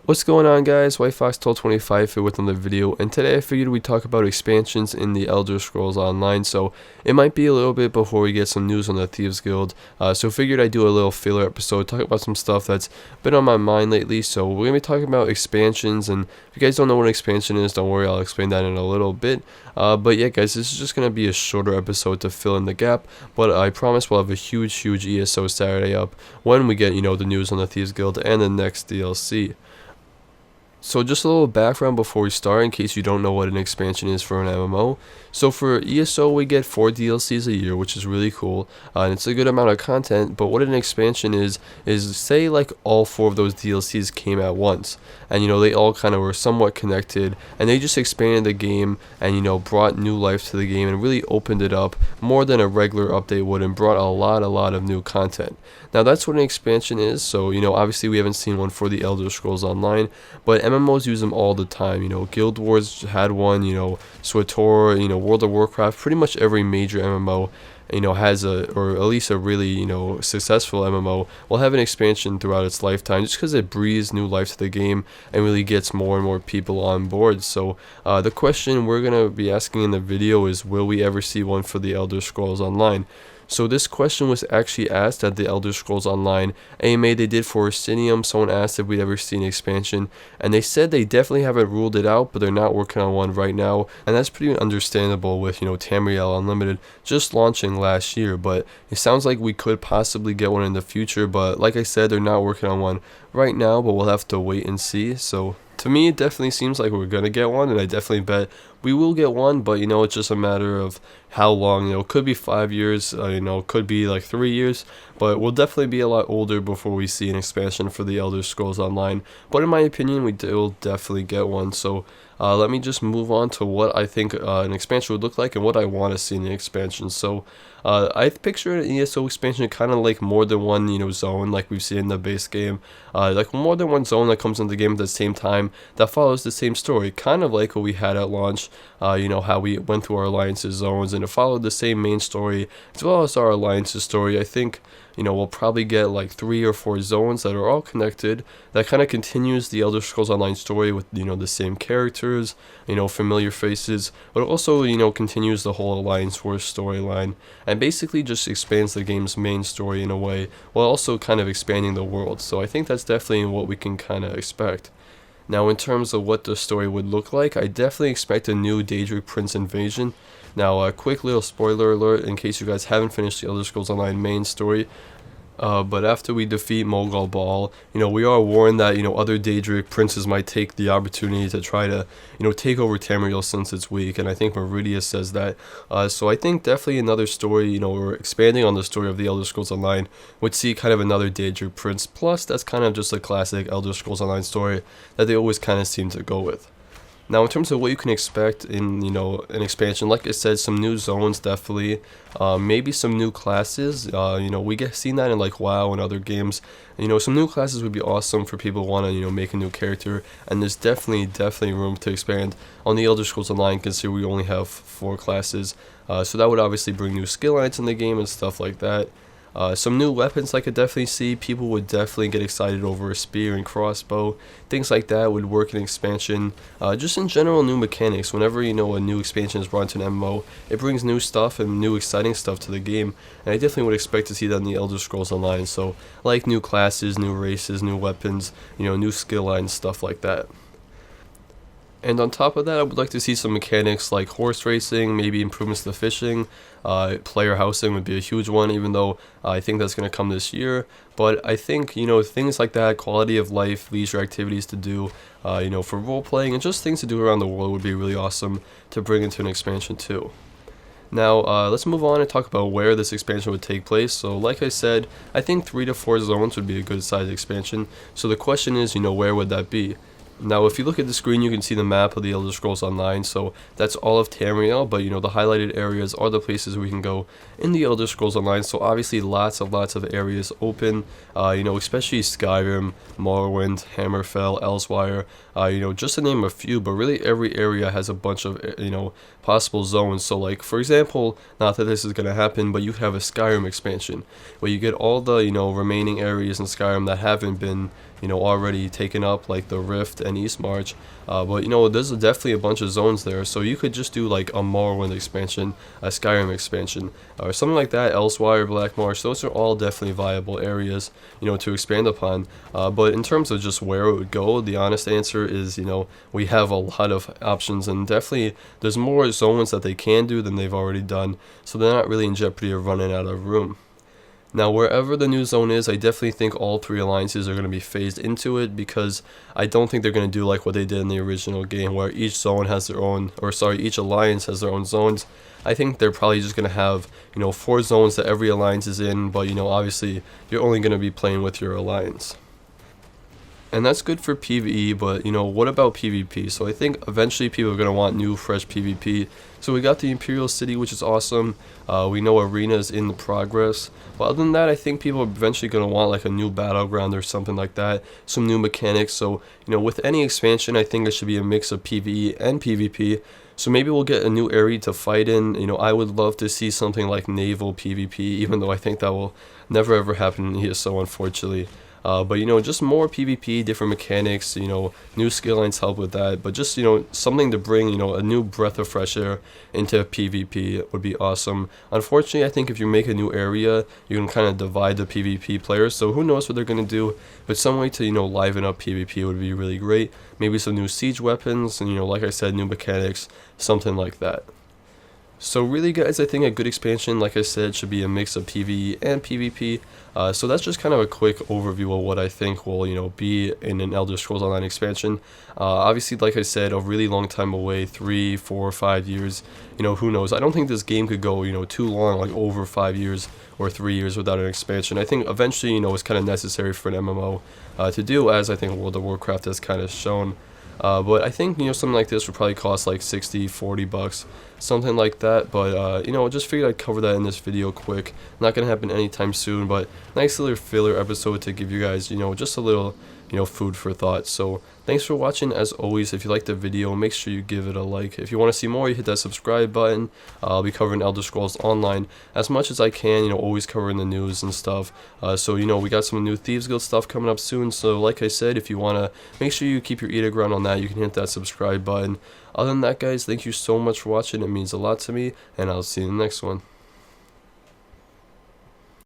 What's going on, guys? White Fox 1225 here with another video, and today I figured we'd talk about expansions in the Elder Scrolls Online. So it might be a little bit before we get some news on the Thieves Guild, so figured I'd do a little filler episode, talk about some stuff that's been on my mind lately. So we're going to be talking about expansions, and if you guys don't know what an expansion is, don't worry, I'll explain that in a little bit. But yeah, guys, this is just going to be a shorter episode to fill in the gap, but I promise we'll have a huge ESO Saturday up when we get, the news on the Thieves Guild and the next DLC. So just a little background before we start, in case you don't know what an expansion is for an MMO. So for ESO, we get 4 DLCs a year, which is really cool, and it's a good amount of content. But what an expansion is say like all 4 of those DLCs came at once, and they all kind of were somewhat connected, and they just expanded the game and brought new life to the game and really opened it up more than a regular update would, and brought a lot of new content. Now that's what an expansion is. So obviously we haven't seen one for the Elder Scrolls Online, but MMOs use them all the time. Guild Wars had one, SWTOR, World of Warcraft, pretty much every major MMO has or at least a really successful MMO will have an expansion throughout its lifetime, just because it breathes new life to the game and really gets more and more people on board. So the question we're going to be asking in the video is, will we ever see one for the Elder Scrolls Online? So this question was actually asked at the Elder Scrolls Online AMA they did for Asinium. Someone asked if we'd ever seen an expansion, and they said they definitely haven't ruled it out, but they're not working on one right now, and that's pretty understandable with Tamriel Unlimited just launching last year. But it sounds like we could possibly get one in the future, but like I said, they're not working on one right now, but we'll have to wait and see. So to me, it definitely seems like we're gonna get one, and I definitely bet we will get one, but it's just a matter of how long. It could be 5 years, could be like 3 years, but we'll definitely be a lot older before we see an expansion for the Elder Scrolls Online. But in my opinion, we will definitely get one. So let me just move on to what I think an expansion would look like and what I want to see in the expansion. So I picture an ESO expansion kind of like more than one zone like we've seen in the base game, like more than one zone that comes into the game at the same time that follows the same story, kind of like what we had at launch. How we went through our alliances zones, and it followed the same main story as well as our alliances story. I think we'll probably get like 3 or 4 zones that are all connected, that kind of continues the Elder Scrolls Online story with the same characters, familiar faces, but also continues the whole Alliance Wars storyline, and basically just expands the game's main story in a way, while also kind of expanding the world. So I think that's definitely what we can kind of expect. Now, in terms of what the story would look like, I definitely expect a new Daedric Prince invasion. Now, a quick little spoiler alert in case you guys haven't finished the Elder Scrolls Online main story. But after we defeat Mogul Baal, we are warned that, other Daedric princes might take the opportunity to try to, take over Tamriel since it's weak, and I think Meridius says that. So I think definitely another story, we're expanding on the story of the Elder Scrolls Online, would see kind of another Daedric prince, plus that's kind of just a classic Elder Scrolls Online story that they always kind of seem to go with. Now, in terms of what you can expect in, an expansion, like I said, some new zones definitely, maybe some new classes. We get seen that in like WoW and other games. Some new classes would be awesome for people who want to, make a new character, and there's definitely room to expand on the Elder Scrolls Online, considering we only have 4 classes. So that would obviously bring new skill lines in the game and stuff like that. Some new weapons I could definitely see. People would definitely get excited over a spear and crossbow. Things like that would work in expansion. Just in general, new mechanics. Whenever a new expansion is brought into an MMO, it brings new stuff and new exciting stuff to the game. And I definitely would expect to see that in the Elder Scrolls Online. So like new classes, new races, new weapons, new skill lines, stuff like that. And on top of that, I would like to see some mechanics like horse racing, maybe improvements to fishing. Player housing would be a huge one, even though I think that's going to come this year. But I think, things like that, quality of life, leisure activities to do, for role playing, and just things to do around the world would be really awesome to bring into an expansion too. Now, let's move on and talk about where this expansion would take place. So like I said, I think 3 to 4 zones would be a good size expansion. So the question is, where would that be? Now, if you look at the screen, you can see the map of the Elder Scrolls Online, so that's all of Tamriel, but the highlighted areas are the places we can go in the Elder Scrolls Online. So obviously lots of areas open, especially Skyrim, Morrowind, Hammerfell, Elsewire, just to name a few, but really every area has a bunch of, possible zones. So like, for example, not that this is going to happen, but you have a Skyrim expansion where you get all the, remaining areas in Skyrim that haven't been, already taken up, like the Rift and East March. But there's definitely a bunch of zones there, so you could just do like a Morrowind expansion, a Skyrim expansion, or something like that. Elsewhere, Black Marsh, those are all definitely viable areas, to expand upon. But in terms of just where it would go, the honest answer is, we have a lot of options, and definitely there's more zones that they can do than they've already done, so they're not really in jeopardy of running out of room. Now, wherever the new zone is, I definitely think all three alliances are going to be phased into it, because I don't think they're going to do like what they did in the original game, where each zone has their own, or sorry, each alliance has their own zones. I think they're probably just going to have, 4 zones that every alliance is in, but, obviously, you're only going to be playing with your alliance. And that's good for PvE, but what about PvP? So I think eventually people are going to want new, fresh PvP. So we got the Imperial City, which is awesome. We know Arena is in the progress. But other than that, I think people are eventually going to want like a new battleground or something like that. Some new mechanics. So, with any expansion, I think it should be a mix of PvE and PvP. So maybe we'll get a new area to fight in. I would love to see something like naval PvP, even though I think that will never ever happen in ESO, unfortunately. But just more PvP, different mechanics, new skill lines help with that, but just, something to bring, a new breath of fresh air into PvP would be awesome. Unfortunately, I think if you make a new area, you can kind of divide the PvP players, so who knows what they're going to do, but some way to, liven up PvP would be really great. Maybe some new siege weapons, and, like I said, new mechanics, something like that. So really, guys, I think a good expansion, like I said, should be a mix of PvE and PvP. So that's just kind of a quick overview of what I think will, be in an Elder Scrolls Online expansion. Obviously, like I said, a really long time away, 3, 4, 5 years. Who knows? I don't think this game could go, too long, like over 5 years or 3 years without an expansion. I think eventually, it's kind of necessary for an MMO to do, as I think World of Warcraft has kind of shown. But I think, something like this would probably cost like $60-$40, something like that. But, just figured I'd cover that in this video quick. Not going to happen anytime soon, but nice little filler episode to give you guys, just a little, food for thought. So thanks for watching. As always, if you liked the video, make sure you give it a like. If you want to see more, you hit that subscribe button. I'll be covering Elder Scrolls Online as much as I can, always covering the news and stuff. So, we got some new Thieves Guild stuff coming up soon. So, like I said, if you want to make sure you keep your ear to ground on that, you can hit that subscribe button. Other than that, guys, thank you so much for watching. It means a lot to me, and I'll see you in the next one.